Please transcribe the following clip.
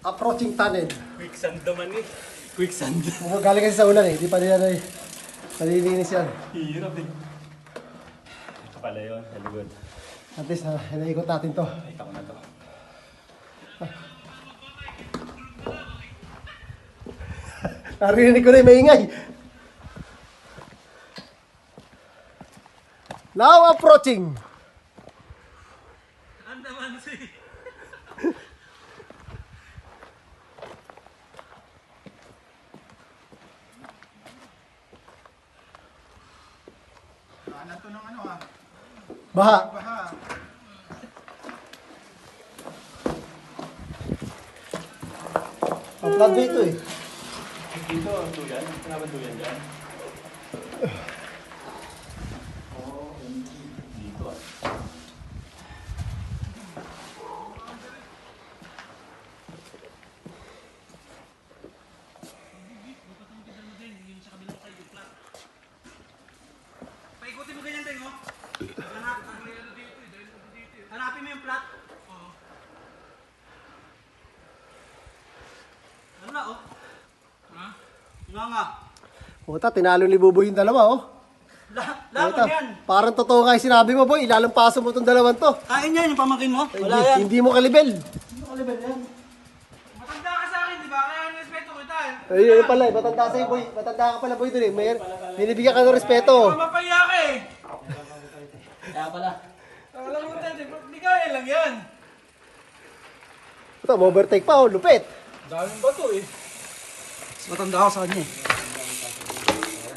approaching tunnel. Quicksand naman eh. Quicksand. Galing kasi sa ulan eh. Di pa nila nalilinis yan. Hirap eh. Ito pala yun. Very good. At least, inaikot natin to. Ito ko na to. Narinig ko na yung maingay. Now approaching. Andaman si. Ano to ng ano ah? Baha. Baha. Ang flood dito eh. Dito, tuyan. Kaya ba tuyan dyan? Dito ah. Paikutin mo ganyan din, oh. Hanapin mo yung plat. Oo. Ano na, oh? Ha? Nga. Puta, tinalo ni Buboy yung dalawa oh. Lamon Puta, yan. parang totoo nga yung sinabi mo boy. Ilalampaso mo itong dalawang to. Kain yan, yung pamangkin mo. Wala Hindi, yan. hindi mo kalibel. Ano ka level yan? Matanda ka sa akin, di ba? Kaya respeto kita eh. Ayun pala eh. Matanda sa'yo boy. Matanda ka pala boy dun eh. May binibigyan ka ng respeto. Mapaya ka eh. Kaya pala. Alam mo tayo, di kaya lang yan. Ito, overtake pa oh. Lupit. Daming bato eh. Mas matanda ako sa kanya eh.